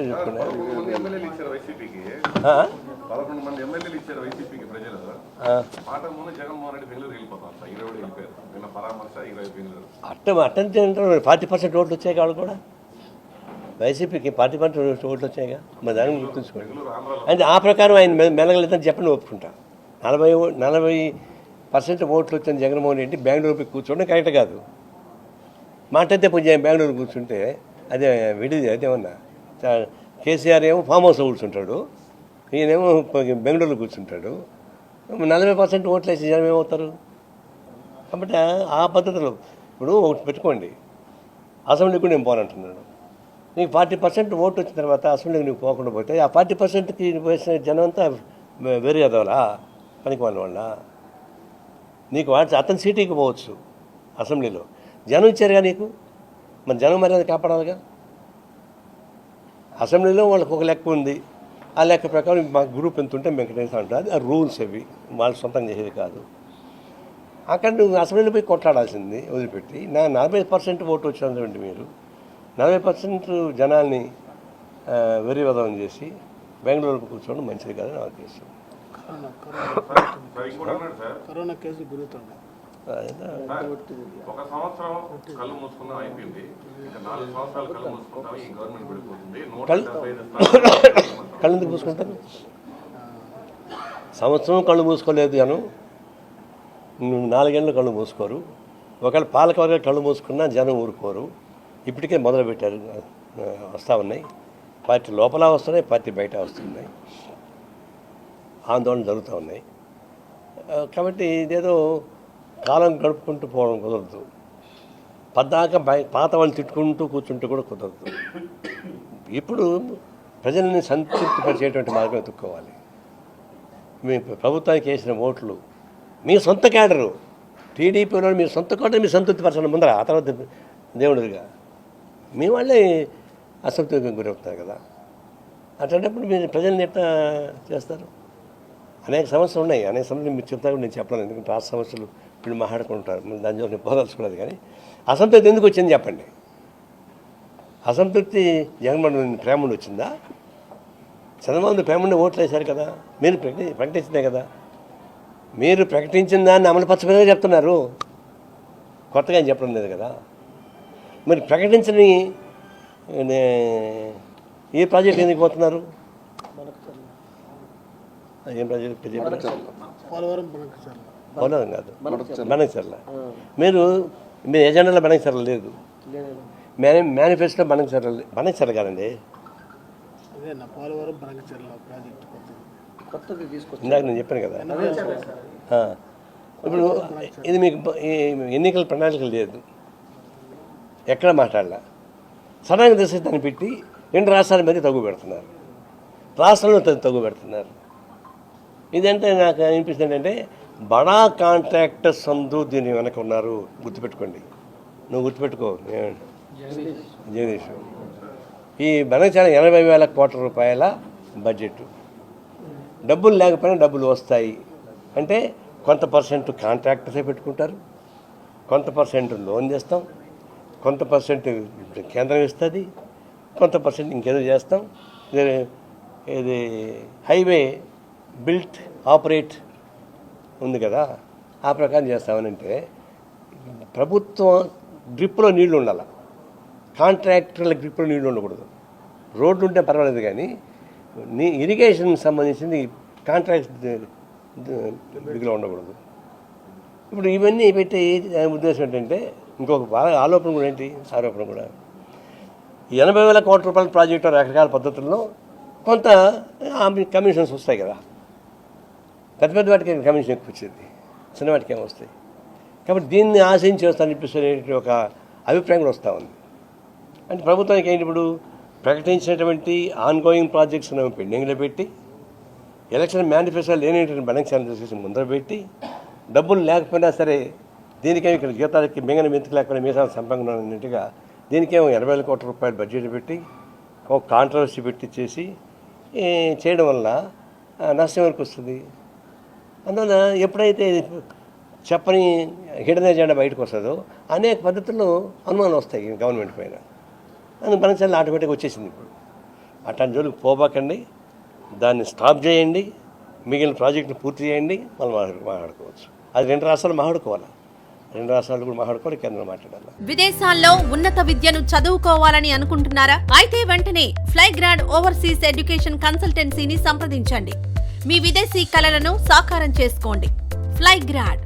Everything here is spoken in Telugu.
ఉంటే చెప్పుకున్నా. 11 ఎమ్మెల్యేలు ఇచ్చారు వైసీపీకి. 11 మంది ఎమ్మెల్యేలు ఇచ్చారు వైసీపీకి ప్రజలు. మాట ముందు జగన్మోహన్ రెడ్డి బెంగళూరు వెళ్ళిపోతాం సార్. 20 వెళ్ళిపోయారు. నిన్న పరామర్శ 20 బెంగళూరు. అట్టంటే 40% ఓట్లు వచ్చాయి కాదు కూడా వైసీపీకి 40% ఓట్లు వచ్చాయిగా. మరి దాన్ని గుర్తుంచుకోండి. అంటే ఆ ప్రకారం ఆయన మెలగలేదని చెప్పని ఒప్పుకుంటా. 40% ఓట్లు వచ్చిన జగన్మోహన్ రెడ్డి బెంగళూరుకి కూర్చోండి కరెక్ట్ కాదు. మాటైతే కొంచెం బెంగళూరు కూర్చుంటే అదే విడిది అదేమన్నా. కేసీఆర్ ఏమో ఫామ్ హౌస్లో కూర్చుంటాడు, ఈయనేమో బెంగళూరులో కూర్చుంటాడు. 40% ఓట్లు వేసి జనం ఏమవుతారు? కాబట్టి ఆ పద్ధతిలో ఇప్పుడు ఒకటి పెట్టుకోండి, అసెంబ్లీకి నేను పోనంటున్నాడు. నీకు 40% ఓటు వచ్చిన తర్వాత అసెంబ్లీకి నువ్వు పోకుండా పోతే ఆ 40%కి వేసిన జనం అంతా వేరే చదవాలా పనికి వాళ్ళ నీకు అతని సీటుకి పోవచ్చు అసెంబ్లీలో. జనం ఇచ్చారుగా నీకు, మన జనం మర్యాద కాపాడాలిగా. అసెంబ్లీలో వాళ్ళకి ఒక లెక్క ఉంది, ఆ లెక్క ప్రకారం మా గ్రూప్ ఎంత ఉంటే వెంకటేశ్వర అంటారు. ఆ రూల్స్ అవి వాళ్ళు సొంతంగా చేసేది కాదు. అక్కడ నువ్వు అసెంబ్లీలో పోయి కొట్లాడాల్సింది వదిలిపెట్టి 40% ఓటు వచ్చినటువంటి మీరు 40% జనాల్ని వెర్రివదనం చేసి బెంగళూరుకు కూర్చోవడం మంచిది కాదని నా ఉద్దేశం. కరోనా కేసులు పెరుగుతున్నాయి. ఒక సంవత్సరం కళ్ళు మూసుకుందాం అయిపోయింది. 4 సంవత్సరాలు కళ్ళు మూసుకుంటాం, ఈ గవర్నమెంట్ పడిపోతుంది. కళ్ళు ఎందుకు మూసుకుంటారు? సంవత్సరం కళ్ళు మూసుకోలేదు జనం, 4 ఏళ్ళు కళ్ళు మూసుకోరు. ఒకవేళ పాలకవర్గ కళ్ళు మూసుకున్నా జనం ఊరుకోరు. ఇప్పటికే మొదలుపెట్టారు, వస్తూ ఉన్నాయి. పార్టీ లోపల వస్తున్నాయి, పార్టీ బయట వస్తున్నాయి, ఆందోళన జరుగుతూ ఉన్నాయి. కాబట్టి ఇదేదో కాలం గడుపుకుంటూ పోవడం కుదరదు. పద్దాక పాత వాళ్ళు తిట్టుకుంటూ కూర్చుంటూ కూడా కుదరదు. ఇప్పుడు ప్రజల్ని సంతృప్తిపరిచేటువంటి మార్గం ఎత్తుక్కోవాలి. మీ ప్రభుత్వానికి వేసిన ఓట్లు మీ సొంత క్యాడరు టీడీపీలో మీ సొంత కోట మీరు సంతృప్తిపరచడం ముందర, ఆ తర్వాత దేవుడిగా మీ వాళ్ళే అసంతృప్తికి గురవుతారు కదా. అట్లాంటప్పుడు మీరు ప్రజల్ని ఎట్లా చేస్తారు? అనేక సమస్యలు ఉన్నాయి, అనేక సమస్యలు మీరు చెప్తారు, నేను చెప్పలేను. ఎందుకంటే ఆ సమస్యలు ఇప్పుడు మాట్లాడుకుంటారు, దాని జోలికి పోదలుచుకోలేదు. కానీ అసంతృప్తి ఎందుకు వచ్చింది చెప్పండి. అసంతృప్తి జగన్మోహన్ ప్రేమ నుండి వచ్చిందా? చంద్రబాబు ప్రేమ నుండి ఓట్లు వేశారు కదా, మీరు ప్రకటించిందే కదా. మీరు ప్రకటించిన దాన్ని అమలుపరచమని చెప్తున్నారు, కొత్తగా ఏం చెప్పడం లేదు కదా. మరి ప్రకటించని ఏ ప్రాజెక్ట్ ఎందుకు పోతున్నారు? ఏం ప్రాజెక్ట్? పోలవరం కాదు, బనకచర్ల. మీరు మీ ఎజెండాలో బనకచర్ల లేదు, మేనిఫెస్టో బనకచర్ల కాదండి. ఇందాక నేను చెప్పాను కదా. ఇప్పుడు ఇది మీకు ఎన్నికల ప్రణాళిక లేదు, ఎక్కడ మాట్లాడాల. సడన్గా తీసి దాన్ని పెట్టి 2 రాష్ట్రాల మధ్య తగ్గు పెడుతున్నారు, రాష్ట్రంలో తగ్గు పెడుతున్నారు. ఇదంటే నాకు అనిపిస్తుంది అంటే బడా కాంట్రాక్టర్స్ అందరూ దీని వెనక ఉన్నారు. గుర్తుపెట్టుకోండి, నువ్వు గుర్తుపెట్టుకో జగదీష్. ఈ బనకచర్ల 80,000 కోట్ల రూపాయల బడ్జెట్. డబ్బులు లేకపోయినా డబ్బులు వస్తాయి అంటే కొంత పర్సెంట్ కాంట్రాక్టర్సే పెట్టుకుంటారు, కొంత పర్సెంట్ లోన్ చేస్తాం, కొంత పర్సెంట్ కేంద్రం ఇస్తుంది, కొంత పర్సెంట్ ఇంకేదో చేస్తాం. ఇది హైవే బిల్ట్ ఆపరేట్ ఉంది కదా, ఆ ప్రకారం చేస్తామనంటే ప్రభుత్వం గ్రిప్లో నీళ్లు ఉండాలి, కాంట్రాక్టర్ల గ్రిప్లో నీళ్లు ఉండకూడదు. రోడ్లు ఉంటే పర్వాలేదు కానీ ఇరిగేషన్ సంబంధించింది కాంట్రాక్ట్ దిగులో ఉండకూడదు. ఇప్పుడు ఇవన్నీ పెట్టి ఉద్దేశం ఏంటంటే ఇంకొక ఆరోపణ కూడా ఏంటి, ఆరోపణ కూడా 80,000 కోట్ల రూపాయల ప్రాజెక్టు రకరకాల పద్ధతుల్లో కొంత కమిషన్స్ వస్తాయి కదా. పెద్ద వాటికి కమిషన్ ఎక్కువ వచ్చింది, చిన్న వాటికి ఏమి వస్తాయి. కాబట్టి దీన్ని ఆశించి వస్తాను చెప్పేసి ఒక అభిప్రాయం కూడా వస్తూ ఉంది. అంటే ప్రభుత్వానికి ఏంటి, ఇప్పుడు ప్రకటించినటువంటి ఆన్గోయింగ్ ప్రాజెక్ట్స్ పెండింగ్లో పెట్టి, ఎలక్షన్ మేనిఫెస్టో లేనటువంటి బనకచర్ల చేసి ముందర పెట్టి, డబ్బులు లేకపోయినా సరే దీనికేమో ఇక్కడ గీతాలకి మింగని మెంతుకు లేకపోయినా మీసాలు సంపంగా ఉన్నట్టుగా దీనికేమో 80,000 కోట్ల రూపాయలు బడ్జెట్ పెట్టి ఒక కాంట్రవర్సీ పెట్టి చేసి చేయడం వల్ల నష్టం వరకు వస్తుంది. అందువల్ల ఎప్పుడైతే చెప్పని హిడెన్ ఎజెండా బయటకు వస్తుందో అనేక పద్ధతుల్లో అనుమానాలు వస్తాయి గవర్నమెంట్ పైన. అందుకు బనకచర్ల ఆటోమేటిక్గా వచ్చేసింది. ఇప్పుడు అట్లాంటి జోలికి పోబాకండి, దాన్ని స్టాప్ చేయండి, మిగిలిన ప్రాజెక్టును పూర్తి చేయండి, మనం మాట్లాడుకోవచ్చు. అది 2 రాష్ట్రాలు మాట్లాడుకోవాలి, 2 రాష్ట్రాలు కూడా మాట్లాడుకోవాలి, కేంద్రం మాట్లాడాలి. విదేశాల్లో ఉన్నత విద్యను చదువుకోవాలని అనుకుంటున్నారా? అయితే వెంటనే ఫ్లైగ్రాడ్ ఓవర్సీస్ ఎడ్యుకేషన్ కన్సల్టెన్సీని సంప్రదించండి. మీ విదేశీ కలలను సాకారం చేసుకోండి. ఫ్లైగ్రాడ్